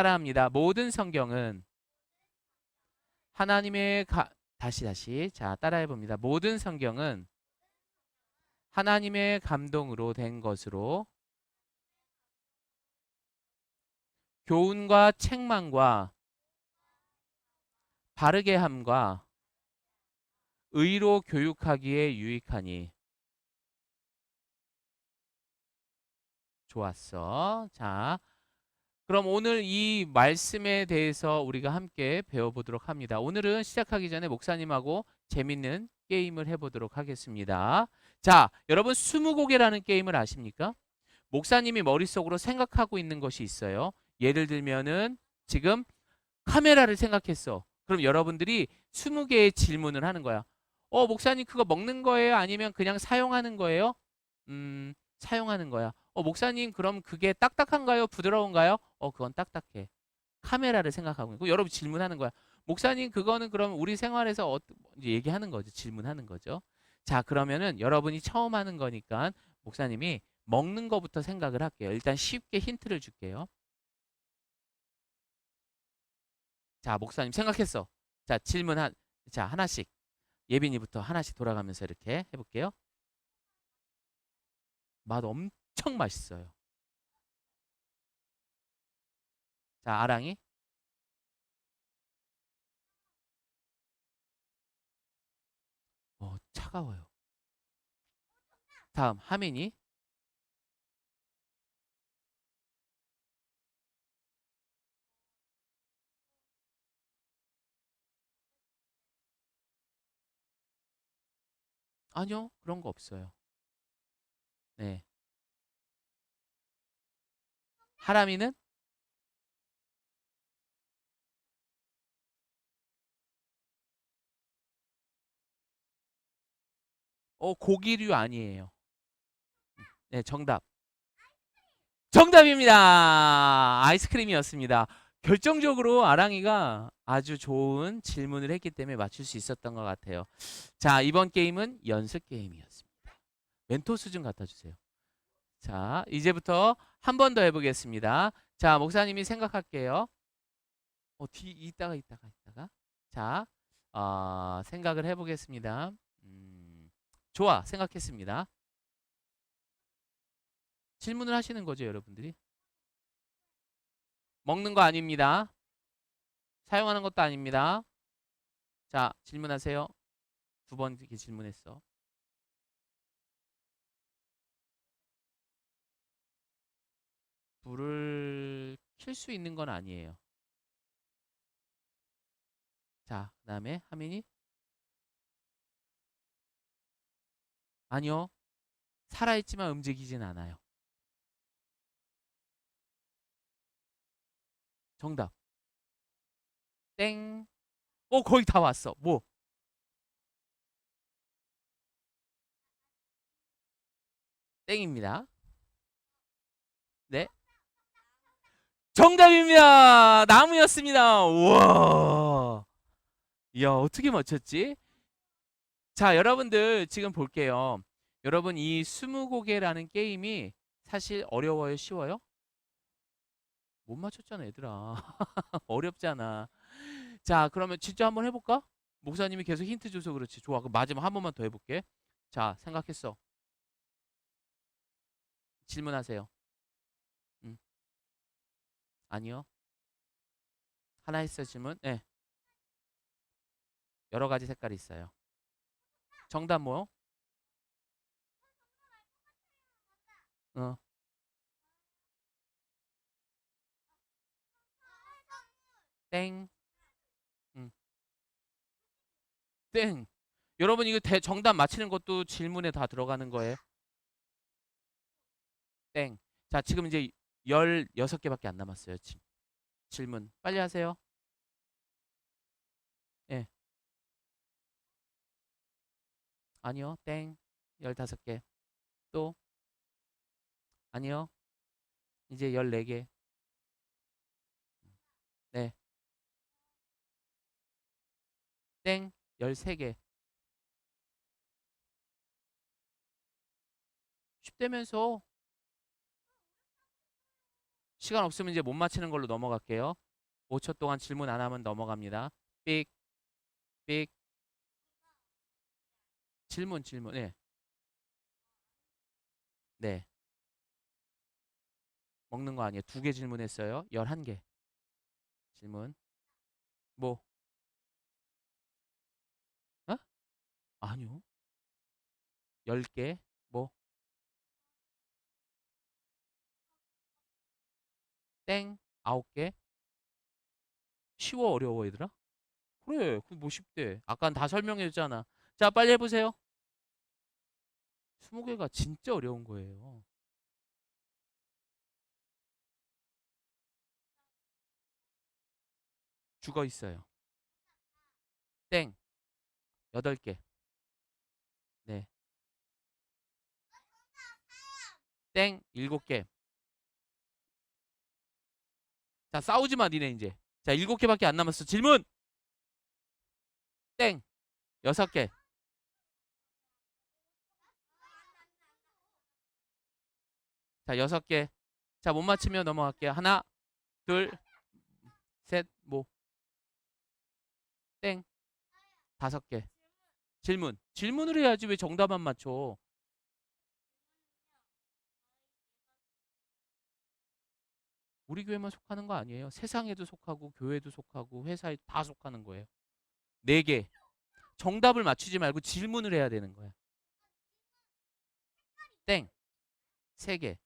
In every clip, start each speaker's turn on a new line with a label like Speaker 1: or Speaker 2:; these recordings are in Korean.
Speaker 1: 따라합니다. 모든 성경은 하나님의 다시 자 따라해 봅니다. 모든 성경은 하나님의 감동으로 된 것으로 교훈과 책망과 바르게 함과 의로 교육하기에 유익하니. 좋았어. 자, 그럼 오늘 이 말씀에 대해서 우리가 함께 배워보도록 합니다. 오늘은 시작하기 전에 목사님하고 재밌는 게임을 해보도록 하겠습니다. 자, 여러분 스무고개라는 게임을 아십니까? 목사님이 머릿속으로 생각하고 있는 것이 있어요. 예를 들면은 지금 카메라를 생각했어. 그럼 여러분들이 20개의 질문을 하는 거야. 목사님 그거 먹는 거예요? 아니면 그냥 사용하는 거예요? 사용하는 거야. 목사님 그럼 그게 딱딱한가요? 부드러운가요? 그건 딱딱해. 카메라를 생각하고 있고 여러분 질문하는 거야. 목사님 그거는 그럼 우리 생활에서 이제 얘기하는 거죠. 질문하는 거죠. 자, 그러면은 여러분이 처음 하는 거니까 목사님이 먹는 거부터 생각을 할게요. 일단 쉽게 힌트를 줄게요. 자, 목사님 생각했어. 자, 자, 하나씩. 예빈이부터 하나씩 돌아가면서 이렇게 해볼게요. 맛 엄청 맛있어요. 자, 아랑이. 차가워요. 다음, 하민이. 아니요, 그런 거 없어요. 네. 하람이는? 고기류 아니에요. 네, 정답. 정답입니다. 아이스크림이었습니다. 결정적으로 아랑이가 아주 좋은 질문을 했기 때문에 맞출 수 있었던 것 같아요. 자, 이번 게임은 연습 게임이었습니다. 멘토스 좀 갖다 주세요. 자, 이제부터 한 번 더 해보겠습니다. 자, 목사님이 생각할게요. 이따가. 자, 생각을 해보겠습니다. 좋아, 생각했습니다. 질문을 하시는 거죠, 여러분들이? 먹는 거 아닙니다. 사용하는 것도 아닙니다. 자, 질문하세요. 두 번 이렇게 질문했어. 불을 켤 수 있는 건 아니에요. 자, 그 다음에 하민이? 아니요. 살아있지만 움직이진 않아요. 정답. 땡. 거의 다 왔어. 뭐? 땡입니다. 네. 정답입니다. 나무였습니다. 우와. 이야, 어떻게 맞췄지? 자, 여러분들 지금 볼게요. 여러분 이 스무고개라는 게임이 사실 어려워요, 쉬워요? 못 맞췄잖아, 얘들아. 어렵잖아. 자, 그러면 진짜 한번 해볼까? 목사님이 계속 힌트 줘서 그렇지. 좋아. 그럼 마지막 한 번만 더 해볼게. 자, 생각했어. 질문하세요. 음, 아니요. 하나 했어, 질문. 네. 여러 가지 색깔이 있어요. 정답 뭐요? 어, 땡. 음, 땡. 여러분 이거 정답 맞히는 것도 질문에 다 들어가는 거예요. 땡. 자, 지금 이제 16개밖에 안 남았어요. 질문. 빨리 하세요. 예. 아니요. 땡. 15개. 또 아니요. 이제 14개. 네. 땡. 13개. 쉽다면서 시간 없으면 이제 못 맞히는 걸로 넘어갈게요. 5초 동안 질문 안 하면 넘어갑니다. 삑, 삑. 질문. 네. 네. 먹는 거 아니에요. 2개 질문했어요. 11개. 질문. 뭐? 어? 아니요. 10개. 뭐? 땡. 9개. 쉬워 어려워 얘들아? 그래. 그뭐 쉽대. 아까 다 설명해 줬잖아. 자, 빨리 해보세요. 20개가 진짜 어려운 거예요. 죽어 있어요. 땡. 8개. 네. 땡. 7개. 자, 싸우지 마, 니네 이제. 자, 7개밖에 안 남았어. 질문! 땡. 6개. 자, 6개. 자, 못 맞히면 넘어갈게요. 하나, 둘, 셋, 뭐. 땡. 5개. 질문. 질문을 해야지 왜 정답만 맞춰. 우리 교회만 속하는 거 아니에요. 세상에도 속하고 교회도 속하고 회사에 다 속하는 거예요. 4개. 정답을 맞추지 말고 질문을 해야 되는 거야. 땡. 3개.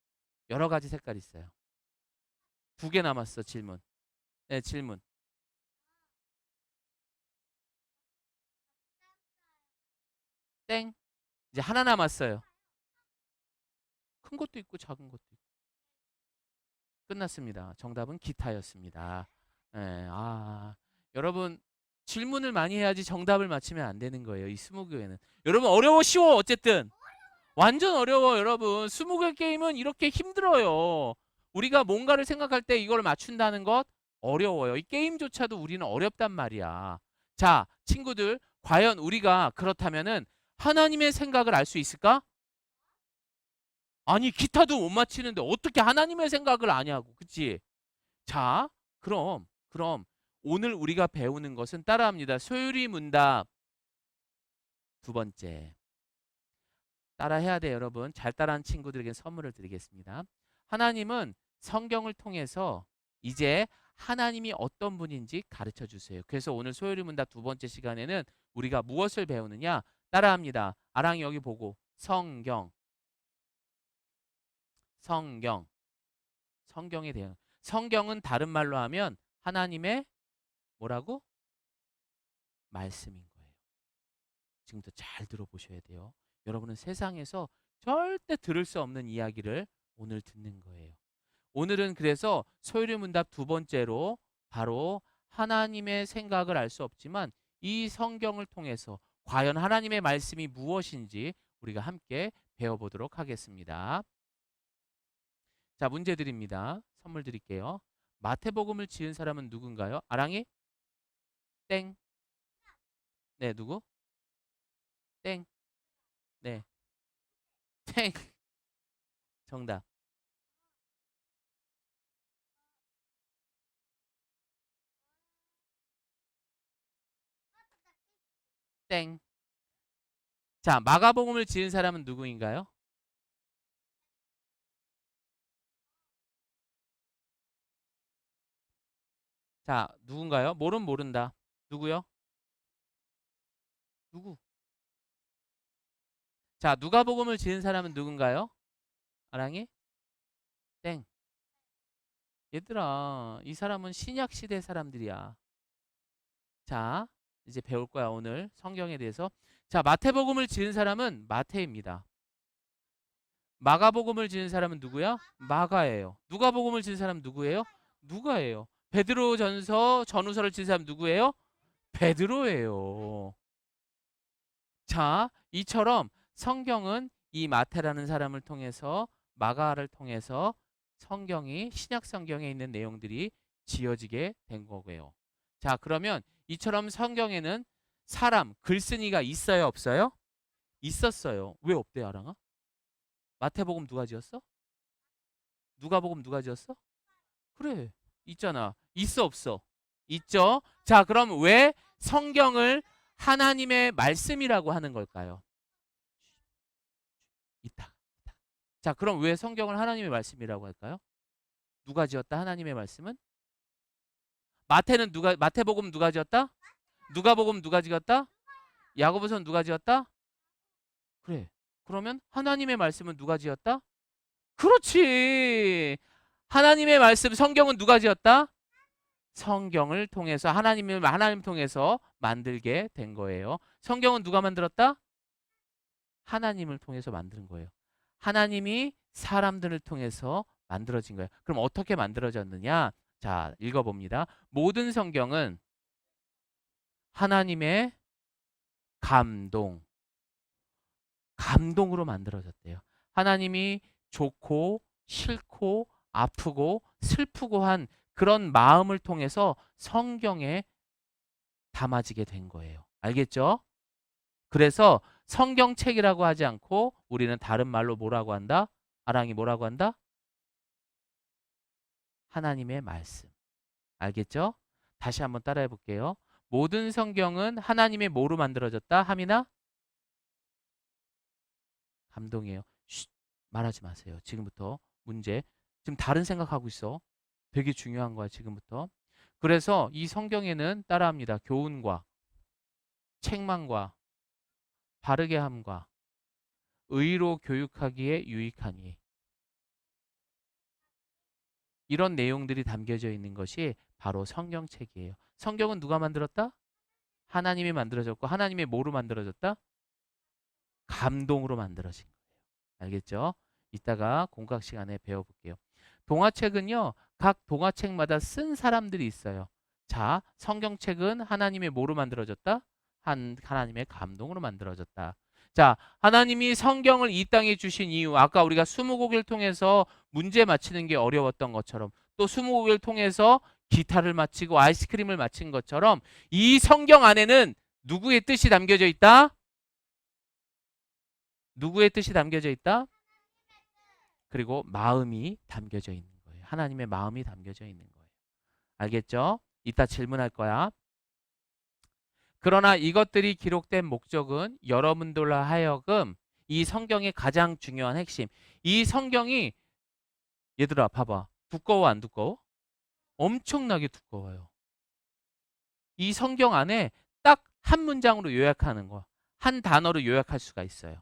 Speaker 1: 여러 가지 색깔 있어요. 2개 남았어, 질문. 네, 질문. 땡. 이제 하나 남았어요. 큰 것도 있고 작은 것도 있고. 끝났습니다. 정답은 기타였습니다. 예, 여러분 질문을 많이 해야지 정답을 맞히면 안 되는 거예요. 이 스무고개는. 여러분 어려워 쉬워 어쨌든. 완전 어려워 여러분. 스무고개 게임은 이렇게 힘들어요. 우리가 뭔가를 생각할 때 이걸 맞춘다는 것 어려워요. 이 게임조차도 우리는 어렵단 말이야. 자, 친구들, 과연 우리가 그렇다면은 하나님의 생각을 알 수 있을까? 아니, 기타도 못 맞히는데 어떻게 하나님의 생각을 아냐고. 그치? 자, 그럼 오늘 우리가 배우는 것은 따라합니다. 소율이 문답 2번째. 따라해야 돼요, 여러분. 잘 따라한 친구들에게 선물을 드리겠습니다. 하나님은 성경을 통해서 이제 하나님이 어떤 분인지 가르쳐 주세요. 그래서 오늘 소율이 문답 2번째 시간에는 우리가 무엇을 배우느냐? 따라합니다. 아랑이 여기 보고 성경. 성경에 대한 성경은 다른 말로 하면 하나님의 뭐라고? 말씀인 거예요. 지금부터 잘 들어보셔야 돼요. 여러분은 세상에서 절대 들을 수 없는 이야기를 오늘 듣는 거예요. 오늘은 그래서 소율의 문답 2번째로 바로 하나님의 생각을 알 수 없지만 이 성경을 통해서 과연 하나님의 말씀이 무엇인지 우리가 함께 배워보도록 하겠습니다. 자, 문제 드립니다. 선물 드릴게요. 마태복음을 지은 사람은 누군가요? 아랑이? 땡. 네, 누구? 땡. 네. 땡. 정답. 땡. 자, 마가복음을 지은 사람은 누구인가요? 자, 누군가요? 모른다. 누구요? 누구? 자, 누가복음을 지은 사람은 누군가요? 아랑이? 땡. 얘들아, 이 사람은 신약 시대 사람들이야. 자, 이제 배울 거야, 오늘 성경에 대해서. 자, 마태복음을 지은 사람은 마태입니다. 마가복음을 지은 사람은 누구야? 마가예요. 누가복음을 지은 사람은 누구예요? 누가예요. 베드로전서 전후서를 지은 사람 누구예요? 베드로예요. 자, 이처럼 성경은 이 마태라는 사람을 통해서 마가를 통해서 성경이 신약 성경에 있는 내용들이 지어지게 된 거고요. 자, 그러면 이처럼 성경에는 사람, 글쓴이가 있어요, 없어요? 있었어요. 왜 없대요, 아랑아? 마태복음 누가 지었어? 누가복음 누가 지었어? 그래, 있잖아. 있어, 없어? 있죠? 자, 그럼 왜 성경을 하나님의 말씀이라고 하는 걸까요? 있다. 있다. 자, 그럼 왜 성경을 하나님의 말씀이라고 할까요? 누가 지었다? 하나님의 말씀은? 마태복음 누가 지었다? 누가복음 누가 지었다? 야고보서는 누가 지었다? 그래. 그러면 하나님의 말씀은 누가 지었다? 그렇지. 하나님의 말씀 성경은 누가 지었다? 성경을 통해서 하나님 통해서 만들게 된 거예요. 성경은 누가 만들었다? 하나님을 통해서 만든 거예요. 하나님이 사람들을 통해서 만들어진 거예요. 그럼 어떻게 만들어졌느냐? 자, 읽어봅니다. 모든 성경은 하나님의 감동, 감동으로 만들어졌대요. 하나님이 좋고 싫고 아프고 슬프고 한 그런 마음을 통해서 성경에 담아지게 된 거예요. 알겠죠? 그래서 성경책이라고 하지 않고 우리는 다른 말로 뭐라고 한다? 아랑이 뭐라고 한다? 하나님의 말씀. 알겠죠? 다시 한번 따라해 볼게요. 모든 성경은 하나님의 뭐로 만들어졌다? 함이나? 감동이에요. 쉿, 말하지 마세요. 지금부터 문제. 지금 다른 생각하고 있어. 되게 중요한 거야, 지금부터. 그래서 이 성경에는 따라합니다. 교훈과 책망과 바르게 함과 의로 교육하기에 유익하니. 이런 내용들이 담겨져 있는 것이 바로 성경책이에요. 성경은 누가 만들었다? 하나님이 만들어졌고 하나님의 뭐로 만들어졌다? 감동으로 만들어진 거예요. 알겠죠? 이따가 공각 시간에 배워볼게요. 동화책은요, 각 동화책마다 쓴 사람들이 있어요. 자, 성경책은 하나님의 뭐로 만들어졌다? 하나님의 감동으로 만들어졌다. 자, 하나님이 성경을 이 땅에 주신 이유, 아까 우리가 스무고개를 통해서 문제 맞히는 게 어려웠던 것처럼, 또 스무고개를 통해서 기타를 맞히고 아이스크림을 맞힌 것처럼 이 성경 안에는 누구의 뜻이 담겨져 있다? 누구의 뜻이 담겨져 있다? 그리고 마음이 담겨져 있는 거예요. 하나님의 마음이 담겨져 있는 거예요. 알겠죠? 이따 질문할 거야. 그러나 이것들이 기록된 목적은 여러분들로 하여금 이 성경의 가장 중요한 핵심. 이 성경이 얘들아 봐봐. 두꺼워 안 두꺼워? 엄청나게 두꺼워요. 이 성경 안에 딱 한 문장으로 요약하는 거. 한 단어로 요약할 수가 있어요.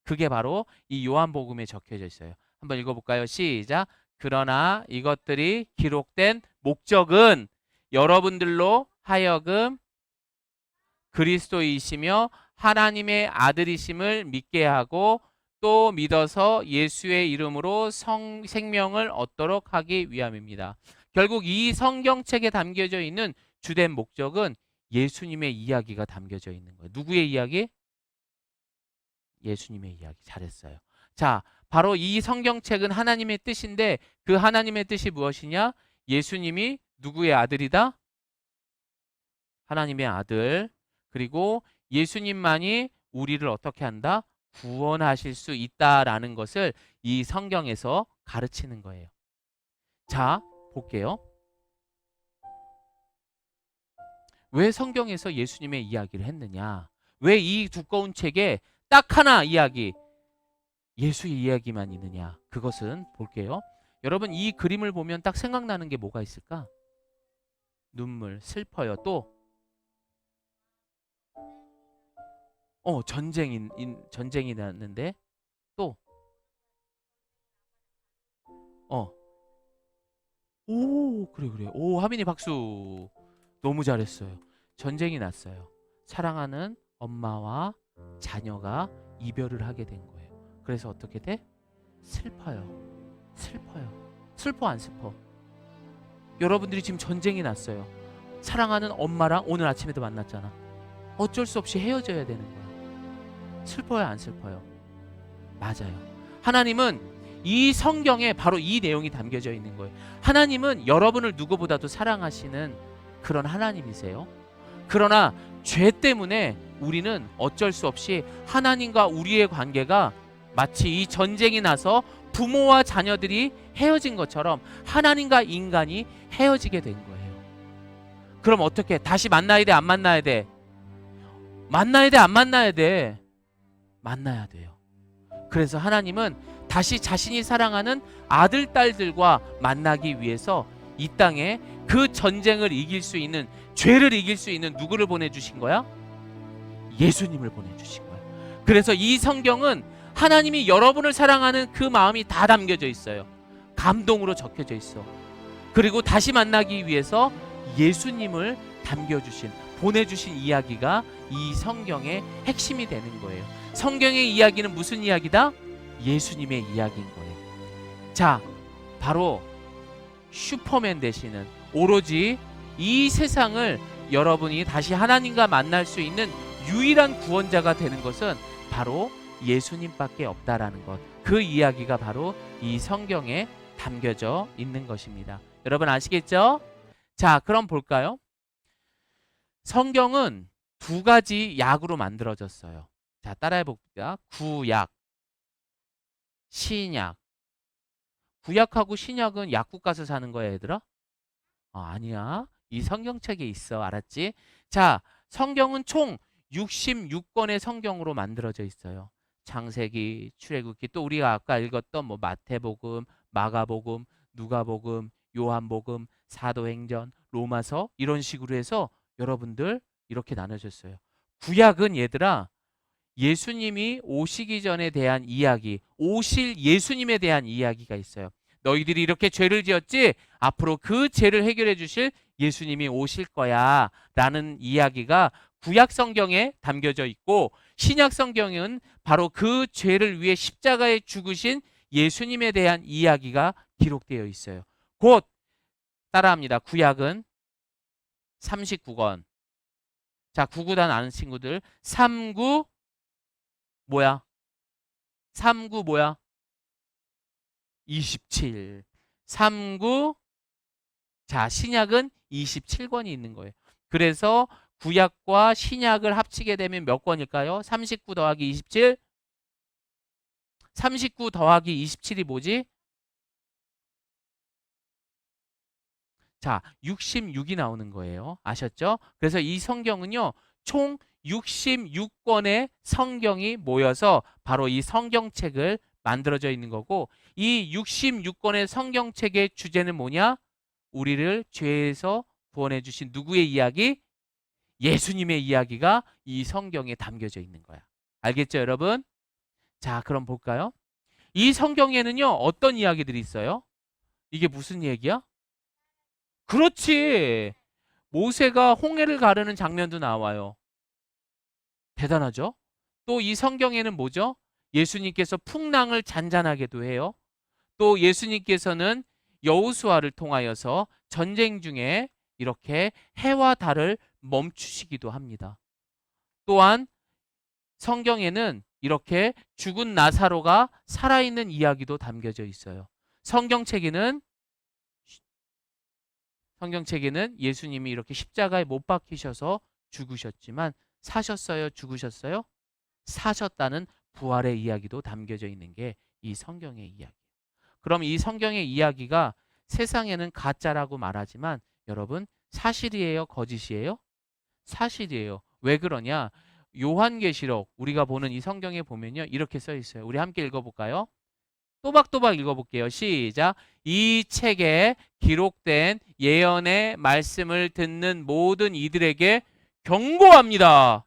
Speaker 1: 그게 바로 이 요한복음에 적혀져 있어요. 한번 읽어볼까요? 시작. 그러나 이것들이 기록된 목적은 여러분들로 하여금 그리스도이시며 하나님의 아들이심을 믿게 하고 또 믿어서 예수의 이름으로 생명을 얻도록 하기 위함입니다. 결국 이 성경책에 담겨져 있는 주된 목적은 예수님의 이야기가 담겨져 있는 거예요. 누구의 이야기? 예수님의 이야기. 잘했어요. 자, 바로 이 성경책은 하나님의 뜻인데 그 하나님의 뜻이 무엇이냐? 예수님이 누구의 아들이다? 하나님의 아들. 그리고 예수님만이 우리를 어떻게 한다? 구원하실 수 있다라는 것을 이 성경에서 가르치는 거예요. 자, 볼게요. 왜 성경에서 예수님의 이야기를 했느냐? 왜 이 두꺼운 책에 딱 하나 이야기, 예수의 이야기만 있느냐? 그것은 볼게요. 여러분 이 그림을 보면 딱 생각나는 게 뭐가 있을까? 눈물, 슬퍼요. 또 전쟁이 났는데 또 그래. 오, 하민이 박수. 너무 잘했어요. 전쟁이 났어요. 사랑하는 엄마와 자녀가 이별을 하게 된 거예요. 그래서 어떻게 돼? 슬퍼요. 슬퍼 안 슬퍼? 여러분들이 지금 전쟁이 났어요. 사랑하는 엄마랑 오늘 아침에도 만났잖아. 어쩔 수 없이 헤어져야 되는 거야. 슬퍼요 안 슬퍼요? 맞아요. 하나님은 이 성경에 바로 이 내용이 담겨져 있는 거예요. 하나님은 여러분을 누구보다도 사랑하시는 그런 하나님이세요. 그러나 죄 때문에 우리는 어쩔 수 없이 하나님과 우리의 관계가 마치 이 전쟁이 나서 부모와 자녀들이 헤어진 것처럼 하나님과 인간이 헤어지게 된 거예요. 그럼 어떻게? 다시 만나야 돼, 안 만나야 돼? 만나야 돼, 안 만나야 돼? 만나야 돼요. 그래서 하나님은 다시 자신이 사랑하는 아들, 딸들과 만나기 위해서 이 땅에 그 전쟁을 이길 수 있는, 죄를 이길 수 있는 누구를 보내주신 거야? 예수님을 보내주신 거야. 그래서 이 성경은 하나님이 여러분을 사랑하는 그 마음이 다 담겨져 있어요. 감동으로 적혀져 있어. 그리고 다시 만나기 위해서 예수님을 담겨주신, 보내주신 이야기가 이 성경의 핵심이 되는 거예요. 성경의 이야기는 무슨 이야기다? 예수님의 이야기인 거예요. 자, 바로 슈퍼맨 되시는, 오로지 이 세상을 여러분이 다시 하나님과 만날 수 있는 유일한 구원자가 되는 것은 바로 예수님밖에 없다라는 것. 그 이야기가 바로 이 성경에 담겨져 있는 것입니다. 여러분 아시겠죠? 자, 그럼 볼까요? 성경은 두 가지 약으로 만들어졌어요. 자, 따라해 봅니다. 구약, 신약. 구약하고 신약은 약국 가서 사는 거야, 얘들아? 아니야. 이 성경책에 있어. 알았지? 자, 성경은 총 66권의 성경으로 만들어져 있어요. 창세기, 출애굽기, 또 우리가 아까 읽었던 뭐 마태복음, 마가복음, 누가복음, 요한복음, 사도행전, 로마서, 이런 식으로 해서 여러분들 이렇게 나눠졌어요. 구약은 얘들아, 예수님이 오시기 전에 대한 이야기, 오실 예수님에 대한 이야기가 있어요. 너희들이 이렇게 죄를 지었지? 앞으로 그 죄를 해결해 주실 예수님이 오실 거야 라는 이야기가 구약 성경에 담겨져 있고, 신약 성경은 바로 그 죄를 위해 십자가에 죽으신 예수님에 대한 이야기가 기록되어 있어요. 곧 따라합니다. 구약은 39권. 자, 구구단 아는 친구들. 39 뭐야? 39 뭐야? 27. 39. 자, 신약은 27권이 있는 거예요. 그래서 구약과 신약을 합치게 되면 몇 권일까요? 39 더하기 27. 39 더하기 27이 뭐지? 자, 66이 나오는 거예요. 아셨죠? 그래서 이 성경은요, 총 66권의 성경이 모여서 바로 이 성경책을 만들어져 있는 거고, 이 66권의 성경책의 주제는 뭐냐? 우리를 죄에서 구원해 주신 누구의 이야기? 예수님의 이야기가 이 성경에 담겨져 있는 거야. 알겠죠, 여러분? 자, 그럼 볼까요? 이 성경에는요, 어떤 이야기들이 있어요? 이게 무슨 얘기야? 그렇지. 모세가 홍해를 가르는 장면도 나와요. 대단하죠? 또 이 성경에는 뭐죠? 예수님께서 풍랑을 잔잔하게도 해요. 또 예수님께서는 여호수아를 통하여서 전쟁 중에 이렇게 해와 달을 멈추시기도 합니다. 또한 성경에는 이렇게 죽은 나사로가 살아있는 이야기도 담겨져 있어요. 성경책에는 예수님이 이렇게 십자가에 못 박히셔서 죽으셨지만 사셨어요? 죽으셨어요? 사셨다는 부활의 이야기도 담겨져 있는 게 이 성경의 이야기. 그럼 이 성경의 이야기가 세상에는 가짜라고 말하지만 여러분, 사실이에요? 거짓이에요? 사실이에요. 왜 그러냐? 요한계시록 우리가 보는 이 성경에 보면요, 이렇게 써 있어요. 우리 함께 읽어볼까요? 또박또박 읽어볼게요. 시작. 이 책에 기록된 예언의 말씀을 듣는 모든 이들에게 경고합니다.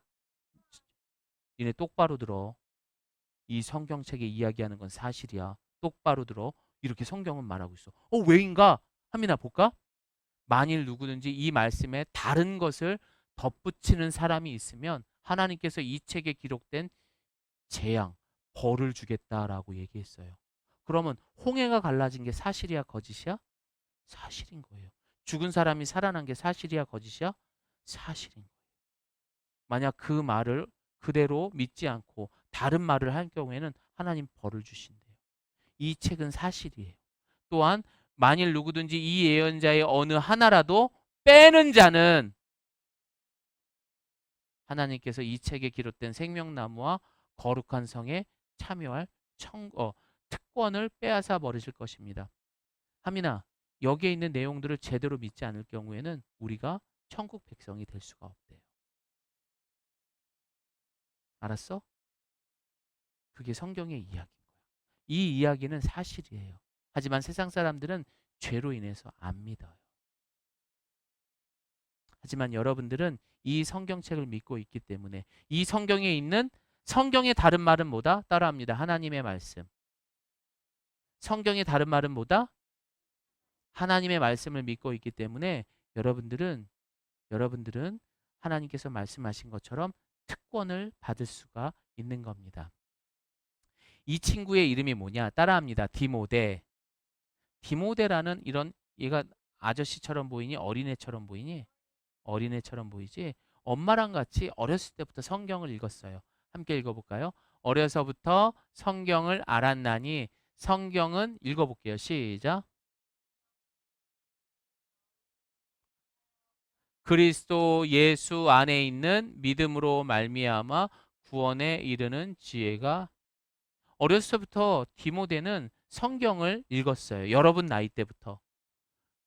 Speaker 1: 니네 똑바로 들어. 이 성경책에 이야기하는 건 사실이야. 똑바로 들어. 이렇게 성경은 말하고 있어. 왜인가? 한민아 볼까? 만일 누구든지 이 말씀에 다른 것을 덧붙이는 사람이 있으면 하나님께서 이 책에 기록된 재앙, 벌을 주겠다라고 얘기했어요. 그러면 홍해가 갈라진 게 사실이야, 거짓이야? 사실인 거예요. 죽은 사람이 살아난 게 사실이야, 거짓이야? 사실인 거예요. 만약 그 말을 그대로 믿지 않고 다른 말을 할 경우에는 하나님 벌을 주신대요. 이 책은 사실이에요. 또한 만일 누구든지 이 예언자의 어느 하나라도 빼는 자는 하나님께서 이 책에 기록된 생명나무와 거룩한 성에 참여할 특권을 빼앗아 버리실 것입니다. 하민아, 여기에 있는 내용들을 제대로 믿지 않을 경우에는 우리가 천국 백성이 될 수가 없대요. 알았어? 그게 성경의 이야기인 거야. 이 이야기는 사실이에요. 하지만 세상 사람들은 죄로 인해서 안 믿어요. 하지만 여러분들은 이 성경책을 믿고 있기 때문에 이 성경에 있는 성경의 다른 말은 뭐다? 따라합니다. 하나님의 말씀. 성경의 다른 말은 뭐다? 하나님의 말씀을 믿고 있기 때문에 여러분들은 하나님께서 말씀하신 것처럼 특권을 받을 수가 있는 겁니다. 이 친구의 이름이 뭐냐? 따라합니다. 디모데. 디모데라는 이런 얘가 아저씨처럼 보이니 어린애처럼 보이니? 어린애처럼 보이지? 엄마랑 같이 어렸을 때부터 성경을 읽었어요. 함께 읽어볼까요? 어려서부터 성경을 알았나니 성경은 읽어볼게요. 시작. 그리스도 예수 안에 있는 믿음으로 말미암아 구원에 이르는 지혜가 어렸을 때부터 디모데는 성경을 읽었어요. 여러분 나이 때부터.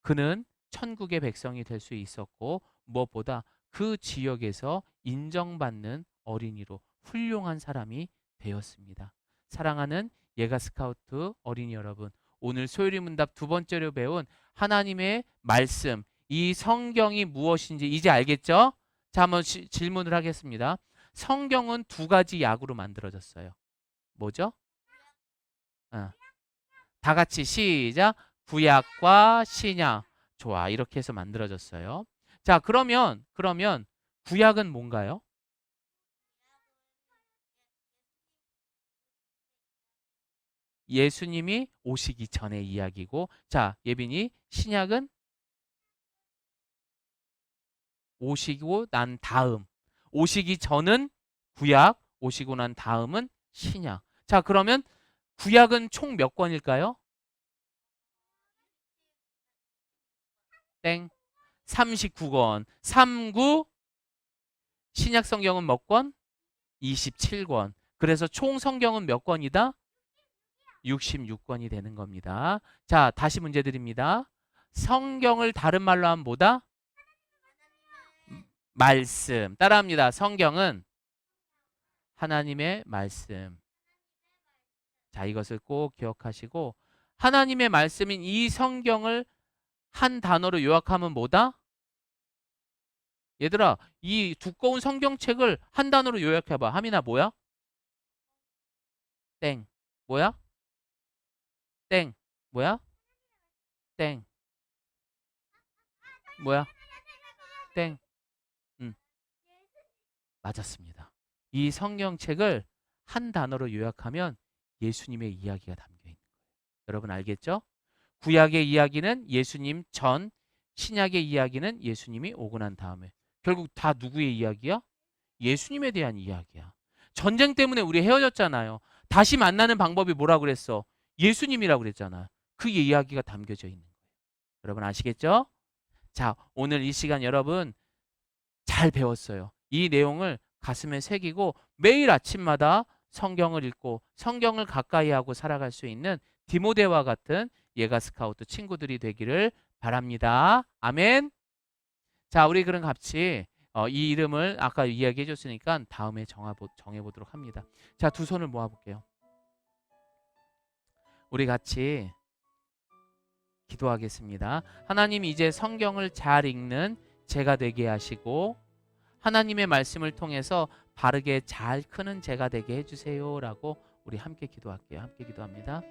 Speaker 1: 그는 천국의 백성이 될 수 있었고 무엇보다 그 지역에서 인정받는 어린이로 훌륭한 사람이 되었습니다. 사랑하는 예가 스카우트 어린이 여러분, 오늘 소율이 문답 두 번째로 배운 하나님의 말씀, 이 성경이 무엇인지 이제 알겠죠? 자, 한번 질문을 하겠습니다. 성경은 두 가지 약으로 만들어졌어요. 뭐죠? 다 같이 시작. 구약과 신약. 좋아. 이렇게 해서 만들어졌어요. 자, 그러면 구약은 뭔가요? 예수님이 오시기 전의 이야기고, 자, 예빈이 신약은 오시고 난 다음. 오시기 전은 구약, 오시고 난 다음은 신약. 자, 그러면 구약은 총 몇 권일까요? 땡. 39권. 39. 신약 성경은 몇 권? 27권. 그래서 총 성경은 몇 권이다? 66권이 되는 겁니다. 자, 다시 문제 드립니다. 성경을 다른 말로 하면 뭐다? 말씀. 따라합니다. 성경은 하나님의 말씀. 자, 이것을 꼭 기억하시고 하나님의 말씀인 이 성경을 한 단어로 요약하면 뭐다? 얘들아, 이 두꺼운 성경책을 한 단어로 요약해봐. 하민아, 뭐야? 땡. 뭐야? 땡. 뭐야? 땡. 뭐야? 땡. 맞았습니다. 이 성경책을 한 단어로 요약하면 예수님의 이야기가 담겨 있는 거예요. 여러분 알겠죠? 구약의 이야기는 예수님 전, 신약의 이야기는 예수님이 오고 난 다음에. 결국 다 누구의 이야기야? 예수님에 대한 이야기야. 전쟁 때문에 우리 헤어졌잖아요. 다시 만나는 방법이 뭐라고 그랬어? 예수님이라고 그랬잖아. 그 이야기가 담겨져 있는 거예요. 여러분 아시겠죠? 자, 오늘 이 시간 여러분 잘 배웠어요. 이 내용을 가슴에 새기고 매일 아침마다 성경을 읽고 성경을 가까이 하고 살아갈 수 있는 디모데와 같은 예가 스카우트 친구들이 되기를 바랍니다. 아멘. 자, 우리 그럼 같이 이 이름을 아까 이야기해 줬으니까 다음에 정해보도록 합니다. 자, 두 손을 모아볼게요. 우리 같이 기도하겠습니다. 하나님, 이제 성경을 잘 읽는 제가 되게 하시고 하나님의 말씀을 통해서 바르게 잘 크는 제가 되게 해주세요 라고 우리 함께 기도할게요. 함께 기도합니다.